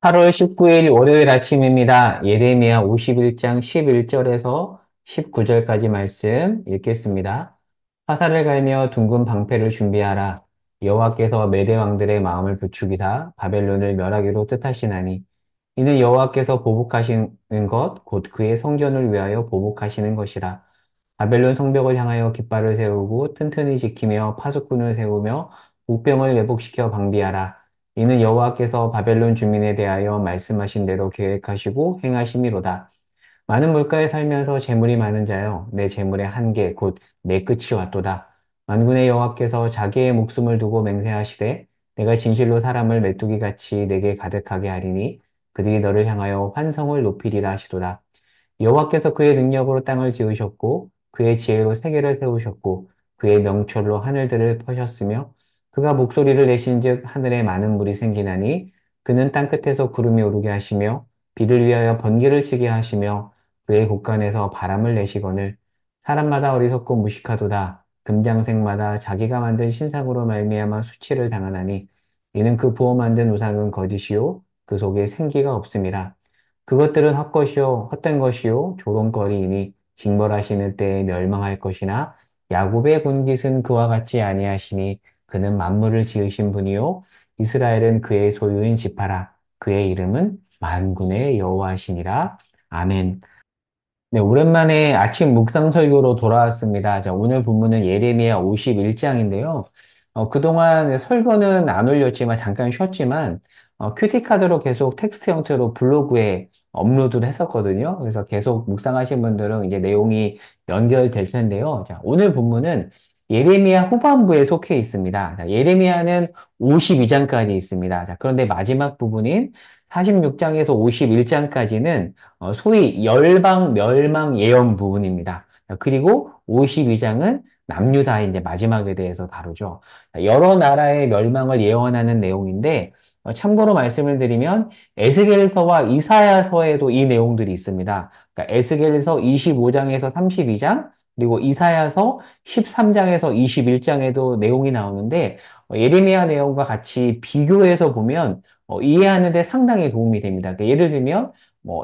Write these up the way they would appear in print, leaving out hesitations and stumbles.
8월 19일 월요일 아침입니다. 예레미야 51장 11절에서 19절까지 말씀 읽겠습니다. 화살을 갈며 둥근 방패를 준비하라. 여호와께서 메대 왕들의 마음을 부추기사 바벨론을 멸하기로 뜻하시나니 이는 여호와께서 보복하시는 것 곧 그의 성전을 위하여 보복하시는 것이라. 바벨론 성벽을 향하여 깃발을 세우고 튼튼히 지키며 파수꾼을 세우며 복병을 내복시켜 방비하라. 이는 여호와께서 바벨론 주민에 대하여 말씀하신 대로 계획하시고 행하심이로다. 많은 물가에 살면서 재물이 많은 자여, 내 재물의 한계, 곧 내 끝이 왔도다. 만군의 여호와께서 자기의 목숨을 두고 맹세하시되, 내가 진실로 사람을 메뚜기 같이 내게 가득하게 하리니, 그들이 너를 향하여 환성을 높이리라 하시도다. 여호와께서 그의 능력으로 땅을 지으셨고, 그의 지혜로 세계를 세우셨고, 그의 명철로 하늘들을 펴셨으며, 그가 목소리를 내신즉 하늘에 많은 물이 생기나니, 그는 땅 끝에서 구름이 오르게 하시며, 비를 위하여 번개를 치게 하시며, 그의 곳간에서 바람을 내시거늘 사람마다 어리석고 무식하도다. 금장색마다 자기가 만든 신상으로 말미암아 수치를 당하나니 이는 그 부어 만든 우상은 거짓이요 그 속에 생기가 없음이라. 그것들은 헛것이요 헛된 것이요 조롱거리이니 징벌하시는 때에 멸망할 것이나 야곱의 본깃은 그와 같이 아니하시니 그는 만물을 지으신 분이요 이스라엘은 그의 소유인 지파라. 그의 이름은 만군의 여호와시니라. 아멘. 네, 오랜만에 아침 묵상 설교로 돌아왔습니다. 자, 오늘 본문은 예레미야 51장인데요. 그동안 설교는 안 올렸지만 잠깐 쉬었지만 큐티카드로 계속 텍스트 형태로 블로그에 업로드를 했었거든요. 그래서 계속 묵상하신 분들은 이제 내용이 연결될 텐데요. 자, 오늘 본문은 예레미야 후반부에 속해 있습니다. 자, 예레미야는 52장까지 있습니다. 자, 그런데 마지막 부분인 46장에서 51장까지는 소위 열방 멸망 예언 부분입니다. 그리고 52장은 남유다의 이제 마지막에 대해서 다루죠. 여러 나라의 멸망을 예언하는 내용인데 참고로 말씀을 드리면 에스겔서와 이사야서에도 이 내용들이 있습니다. 그러니까 에스겔서 25장에서 32장 그리고 이사야서 13장에서 21장에도 내용이 나오는데 예레미야 내용과 같이 비교해서 보면 이해하는 데 상당히 도움이 됩니다. 그러니까 예를 들면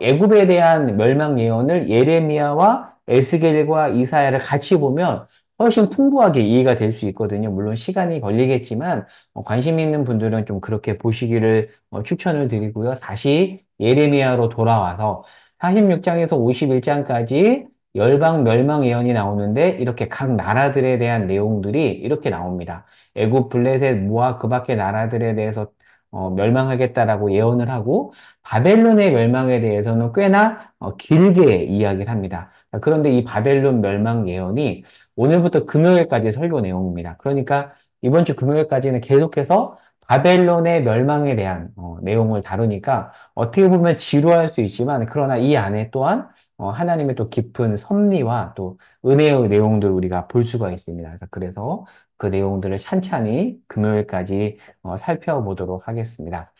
애굽에 대한 멸망 예언을 예레미야와 에스겔과 이사야를 같이 보면 훨씬 풍부하게 이해가 될 수 있거든요. 물론 시간이 걸리겠지만 관심 있는 분들은 좀 그렇게 보시기를 추천을 드리고요. 다시 예레미야로 돌아와서 46장에서 51장까지 열방 멸망 예언이 나오는데 이렇게 각 나라들에 대한 내용들이 이렇게 나옵니다. 애굽, 블레셋, 모압 그 밖의 나라들에 대해서 멸망하겠다라고 예언을 하고 바벨론의 멸망에 대해서는 꽤나 길게 이야기를 합니다. 그런데 이 바벨론 멸망 예언이 오늘부터 금요일까지 설교 내용입니다. 그러니까 이번 주 금요일까지는 계속해서 바벨론의 멸망에 대한 내용을 다루니까 어떻게 보면 지루할 수 있지만 그러나 이 안에 또한 하나님의 또 깊은 섭리와 또 은혜의 내용들을 우리가 볼 수가 있습니다. 그래서 그 내용들을 찬찬히 금요일까지 살펴보도록 하겠습니다.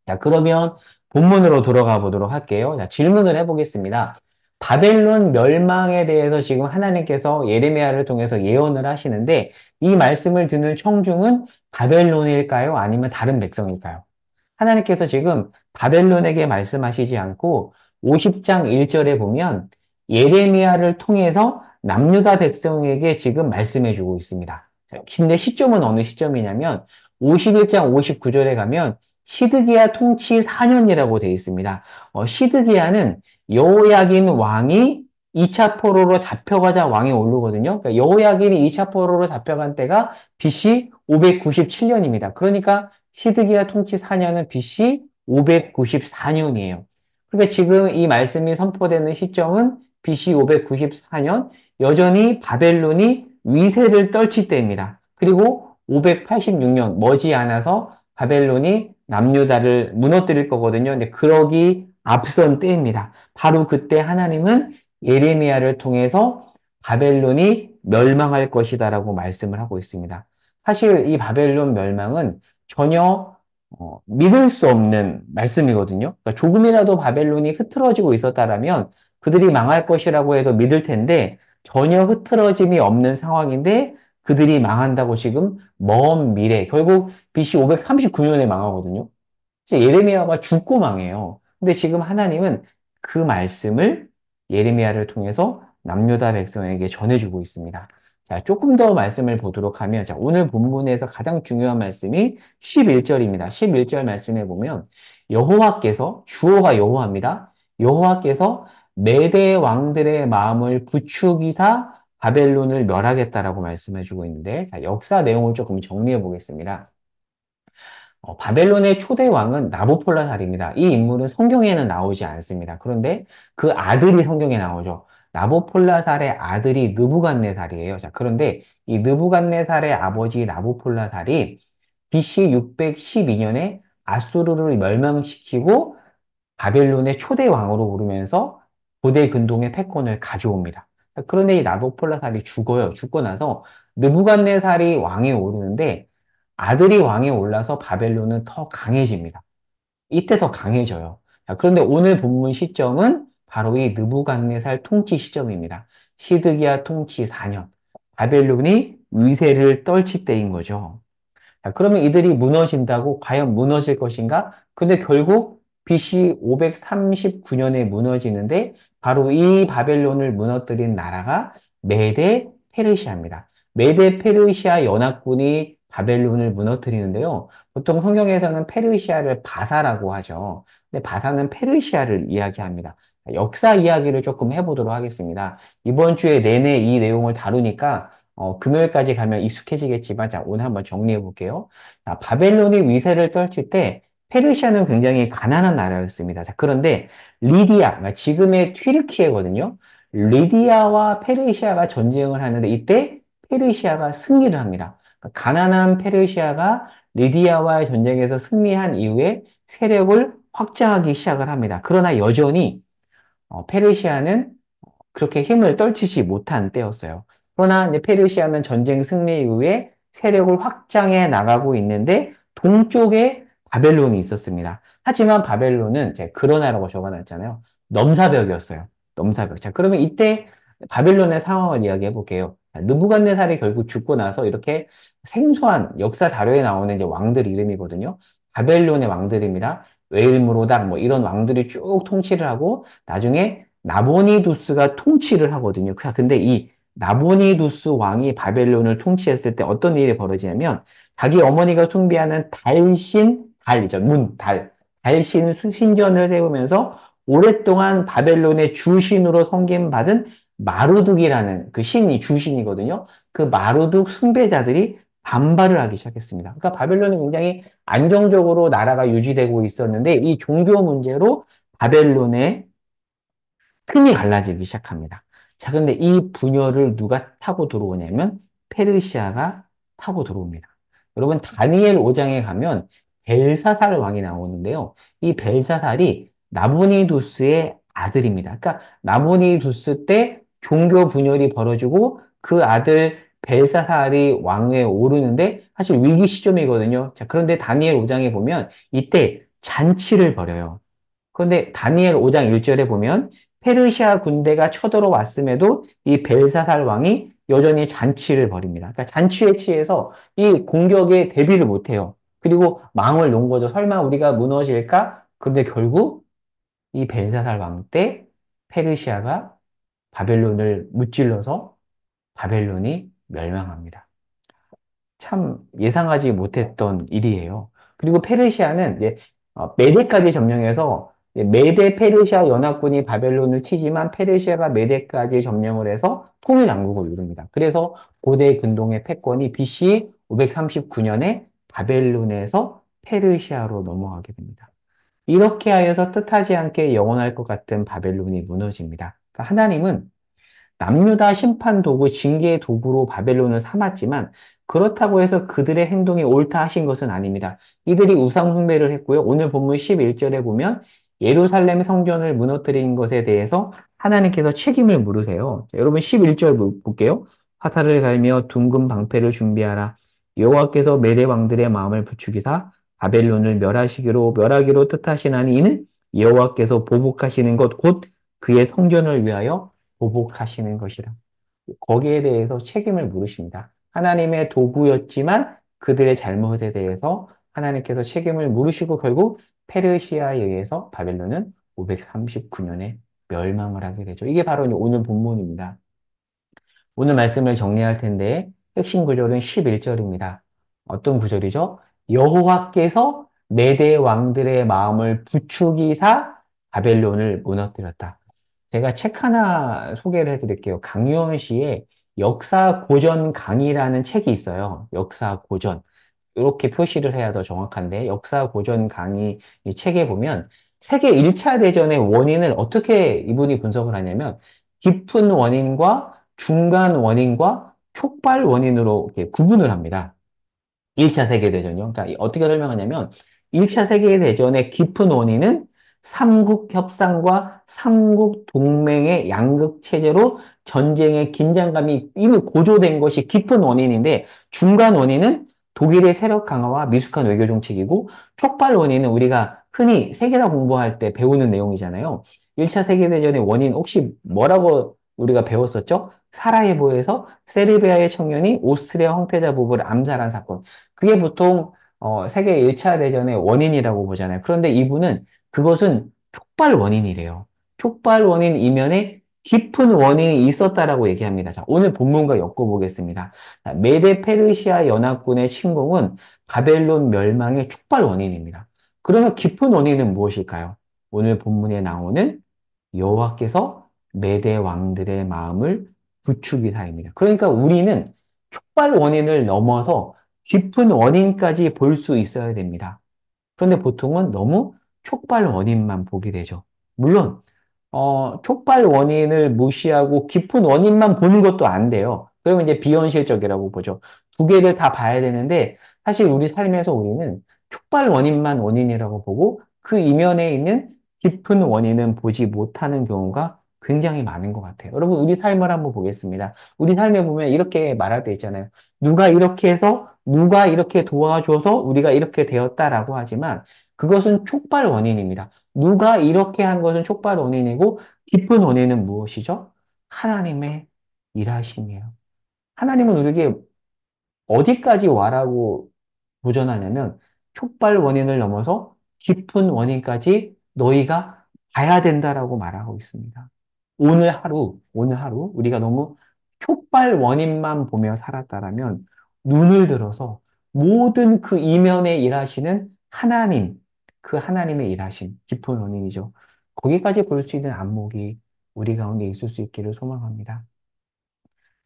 자, 그러면 본문으로 들어가 보도록 할게요. 자, 질문을 해보겠습니다. 바벨론 멸망에 대해서 지금 하나님께서 예레미야를 통해서 예언을 하시는데 이 말씀을 듣는 청중은 바벨론일까요? 아니면 다른 백성일까요? 하나님께서 지금 바벨론에게 말씀하시지 않고 50장 1절에 보면 예레미야를 통해서 남유다 백성에게 지금 말씀해 주고 있습니다. 근데 시점은 어느 시점이냐면 51장 59절에 가면 시드기야 통치 4년이라고 되어 있습니다. 시드기야는 여호야긴 왕이 2차 포로로 잡혀가자 왕이 오르거든요. 그러니까 여호야긴이 2차 포로로 잡혀간 때가 BC 597년입니다. 그러니까 시드기야 통치 4년은 BC 594년이에요. 그러니까 지금 이 말씀이 선포되는 시점은 BC 594년, 여전히 바벨론이 위세를 떨칠 때입니다. 그리고 586년 머지않아서 바벨론이 남유다를 무너뜨릴 거거든요. 근데 그러기 앞선 때입니다. 바로 그때 하나님은 예레미야를 통해서 바벨론이 멸망할 것이다라고 말씀을 하고 있습니다. 사실 이 바벨론 멸망은 전혀 믿을 수 없는 말씀이거든요. 그러니까 조금이라도 바벨론이 흐트러지고 있었다라면 그들이 망할 것이라고 해도 믿을 텐데 전혀 흐트러짐이 없는 상황인데 그들이 망한다고 지금 먼 미래, 결국 BC 539년에 망하거든요. 이제 예레미야가 죽고 망해요. 근데 지금 하나님은 그 말씀을 예레미야를 통해서 남유다 백성에게 전해주고 있습니다. 자, 조금 더 말씀을 보도록 하면, 자, 오늘 본문에서 가장 중요한 말씀이 11절입니다. 11절 말씀에 보면, 여호와께서, 주어가 여호와입니다. 여호와께서 메대 왕들의 마음을 부추기사 바벨론을 멸하겠다라고 말씀해주고 있는데, 자, 역사 내용을 조금 정리해 보겠습니다. 바벨론의 초대 왕은 나보폴라살입니다. 이 인물은 성경에는 나오지 않습니다. 그런데 그 아들이 성경에 나오죠. 나보폴라살의 아들이 느부갓네살이에요. 자, 그런데 이 느부갓네살의 아버지 나보폴라살이 BC 612년에 아수르를 멸망시키고 바벨론의 초대 왕으로 오르면서 고대 근동의 패권을 가져옵니다. 그런데 이 나보폴라살이 죽어요. 죽고 나서 느부갓네살이 왕에 오르는데 아들이 왕에 올라서 바벨론은 더 강해집니다. 이때 더 강해져요. 자, 그런데 오늘 본문 시점은 바로 이 느부갓네살 통치 시점입니다. 시드기야 통치 4년. 바벨론이 위세를 떨칠 때인 거죠. 자, 그러면 이들이 무너진다고 과연 무너질 것인가? 근데 결국 BC 539년에 무너지는데 바로 이 바벨론을 무너뜨린 나라가 메데 페르시아입니다. 메데 페르시아 연합군이 바벨론을 무너뜨리는데요. 보통 성경에서는 페르시아를 바사라고 하죠. 근데 바사는 페르시아를 이야기합니다. 역사 이야기를 조금 해보도록 하겠습니다. 이번 주에 내내 이 내용을 다루니까 금요일까지 가면 익숙해지겠지만, 자, 오늘 한번 정리해 볼게요. 자, 바벨론이 위세를 떨칠 때, 페르시아는 굉장히 가난한 나라였습니다. 자, 그런데 리디아, 그러니까 지금의 튀르키예거든요. 리디아와 페르시아가 전쟁을 하는데, 이때 페르시아가 승리를 합니다. 그러니까 가난한 페르시아가 리디아와의 전쟁에서 승리한 이후에 세력을 확장하기 시작을 합니다. 그러나 여전히 페르시아는 그렇게 힘을 떨치지 못한 때였어요. 그러나 이제 페르시아는 전쟁 승리 이후에 세력을 확장해 나가고 있는데 동쪽에 바벨론이 있었습니다. 하지만 바벨론은 이제 그러나라고 적어놨잖아요. 넘사벽이었어요. 넘사벽. 자, 그러면 이때 바벨론의 상황을 이야기해 볼게요. 느부갓네살이 결국 죽고 나서 이렇게 생소한 역사 자료에 나오는 이제 왕들 이름이거든요. 바벨론의 왕들입니다. 웨일무로닥 뭐 이런 왕들이 쭉 통치를 하고 나중에 나보니두스가 통치를 하거든요. 근데 이 나보니두스 왕이 바벨론을 통치했을 때 어떤 일이 벌어지냐면 자기 어머니가 숭배하는 달이죠. 달신 신전을 세우면서 오랫동안 바벨론의 주신으로 섬김받은 마루둑이라는 그 신이 주신이거든요. 그 마루둑 숭배자들이 반발을 하기 시작했습니다. 그러니까 바벨론이 굉장히 안정적으로 나라가 유지되고 있었는데 이 종교 문제로 바벨론의 틈이 갈라지기 시작합니다. 자, 근데 이 분열을 누가 타고 들어오냐면 페르시아가 타고 들어옵니다. 여러분, 다니엘 5장에 가면 벨사살 왕이 나오는데요. 이 벨사살이 나보니두스의 아들입니다. 그러니까 나보니두스 때 종교 분열이 벌어지고 그 아들 벨사살이 왕위에 오르는데 사실 위기 시점이거든요. 자, 그런데 다니엘 5장에 보면 이때 잔치를 벌여요. 그런데 다니엘 5장 1절에 보면 페르시아 군대가 쳐들어왔음에도 이 벨사살 왕이 여전히 잔치를 벌입니다. 그러니까 잔치에 취해서 이 공격에 대비를 못해요. 그리고 망을 놓은 거죠. 설마 우리가 무너질까? 그런데 결국 이 벨사살 왕 때 페르시아가 바벨론을 무찔러서 바벨론이 멸망합니다. 참 예상하지 못했던 일이에요. 그리고 페르시아는 이제 메대까지 점령해서 이제 메대 페르시아 연합군이 바벨론을 치지만 페르시아가 메대까지 점령을 해서 통일왕국을 이룹니다. 그래서 고대 근동의 패권이 BC 539년에 바벨론에서 페르시아로 넘어가게 됩니다. 이렇게 하여서 뜻하지 않게 영원할 것 같은 바벨론이 무너집니다. 그러니까 하나님은 남유다 심판 도구, 징계의 도구로 바벨론을 삼았지만 그렇다고 해서 그들의 행동이 옳다 하신 것은 아닙니다. 이들이 우상 숭배를 했고요. 오늘 본문 11절에 보면 예루살렘 성전을 무너뜨린 것에 대해서 하나님께서 책임을 물으세요. 자, 여러분 11절 볼게요. 화살을 갈며 둥근 방패를 준비하라. 여호와께서 메대 왕들의 마음을 부추기사 바벨론을 멸하기로 뜻하시나니 이는 여호와께서 보복하시는 것 곧 그의 성전을 위하여 보복하시는 것이라. 거기에 대해서 책임을 물으십니다. 하나님의 도구였지만 그들의 잘못에 대해서 하나님께서 책임을 물으시고 결국 페르시아에 의해서 바벨론은 539년에 멸망을 하게 되죠. 이게 바로 오늘 본문입니다. 오늘 말씀을 정리할 텐데 핵심 구절은 11절입니다. 어떤 구절이죠? 여호와께서 메대 왕들의 마음을 부추기사 바벨론을 무너뜨렸다. 제가 책 하나 소개를 해드릴게요. 강유원 씨의 역사 고전 강의라는 책이 있어요. 역사 고전. 이렇게 표시를 해야 더 정확한데, 역사 고전 강의 이 책에 보면 세계 1차 대전의 원인을 어떻게 이분이 분석을 하냐면, 깊은 원인과 중간 원인과 촉발 원인으로 이렇게 구분을 합니다. 1차 세계대전이요. 그러니까 어떻게 설명하냐면 1차 세계대전의 깊은 원인은 삼국 협상과 삼국 동맹의 양극 체제로 전쟁의 긴장감이 이미 고조된 것이 깊은 원인인데 중간 원인은 독일의 세력 강화와 미숙한 외교 정책이고 촉발 원인은 우리가 흔히 세계사 공부할 때 배우는 내용이잖아요. 1차 세계대전의 원인 혹시 뭐라고 우리가 배웠었죠? 사라예보에서 세르비아의 청년이 오스트리아 황태자 부부를 암살한 사건. 그게 보통 세계 1차 대전의 원인이라고 보잖아요. 그런데 이분은 그것은 촉발 원인이래요. 촉발 원인 이면에 깊은 원인이 있었다라고 얘기합니다. 자, 오늘 본문과 엮어보겠습니다. 자, 메데 페르시아 연합군의 침공은 바벨론 멸망의 촉발 원인입니다. 그러면 깊은 원인은 무엇일까요? 오늘 본문에 나오는 여호와께서 메대 왕들의 마음을 부추기사입니다. 그러니까 우리는 촉발 원인을 넘어서 깊은 원인까지 볼 수 있어야 됩니다. 그런데 보통은 너무 촉발 원인만 보게 되죠. 물론 촉발 원인을 무시하고 깊은 원인만 보는 것도 안 돼요. 그러면 이제 비현실적이라고 보죠. 두 개를 다 봐야 되는데 사실 우리 삶에서 우리는 촉발 원인만 원인이라고 보고 그 이면에 있는 깊은 원인은 보지 못하는 경우가 굉장히 많은 것 같아요. 여러분, 우리 삶을 한번 보겠습니다. 우리 삶에 보면 이렇게 말할 때 있잖아요. 누가 이렇게 해서, 누가 이렇게 도와줘서 우리가 이렇게 되었다라고 하지만 그것은 촉발 원인입니다. 누가 이렇게 한 것은 촉발 원인이고 깊은 원인은 무엇이죠? 하나님의 일하심이에요. 하나님은 우리에게 어디까지 와라고 도전하냐면 촉발 원인을 넘어서 깊은 원인까지 너희가 봐야 된다라고 말하고 있습니다. 오늘 하루 우리가 너무 촉발 원인만 보며 살았다라면 눈을 들어서 모든 그 이면에 일하시는 하나님, 그 하나님의 일하심, 깊은 원인이죠. 거기까지 볼 수 있는 안목이 우리 가운데 있을 수 있기를 소망합니다.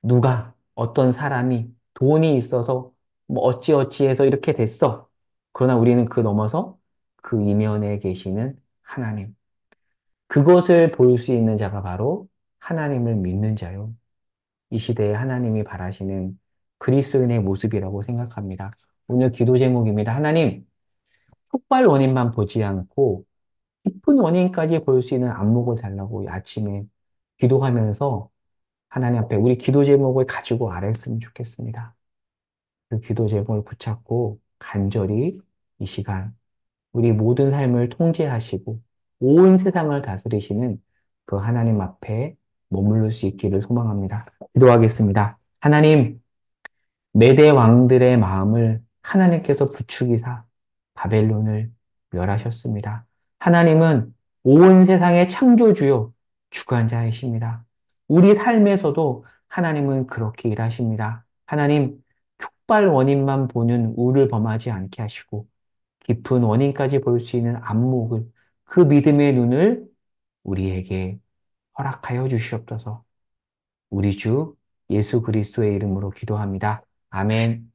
누가, 어떤 사람이 돈이 있어서 뭐 어찌어찌해서 이렇게 됐어. 그러나 우리는 그 넘어서 그 이면에 계시는 하나님. 그것을 볼 수 있는 자가 바로 하나님을 믿는 자요. 이 시대에 하나님이 바라시는 그리스도인의 모습이라고 생각합니다. 오늘 기도 제목입니다. 하나님, 촉발 원인만 보지 않고 깊은 원인까지 볼 수 있는 안목을 달라고 아침에 기도하면서 하나님 앞에 우리 기도 제목을 가지고 아뢰었으면 좋겠습니다. 그 기도 제목을 붙잡고 간절히 이 시간 우리 모든 삶을 통제하시고 온 세상을 다스리시는 그 하나님 앞에 머무를 수 있기를 소망합니다. 기도하겠습니다. 하나님, 메대 왕들의 마음을 하나님께서 부추기사 바벨론을 멸하셨습니다. 하나님은 온 세상의 창조주요 주관자이십니다. 우리 삶에서도 하나님은 그렇게 일하십니다. 하나님, 촉발 원인만 보는 우를 범하지 않게 하시고 깊은 원인까지 볼 수 있는 안목을 그 믿음의 눈을 우리에게 허락하여 주시옵소서. 우리 주 예수 그리스도의 이름으로 기도합니다. 아멘.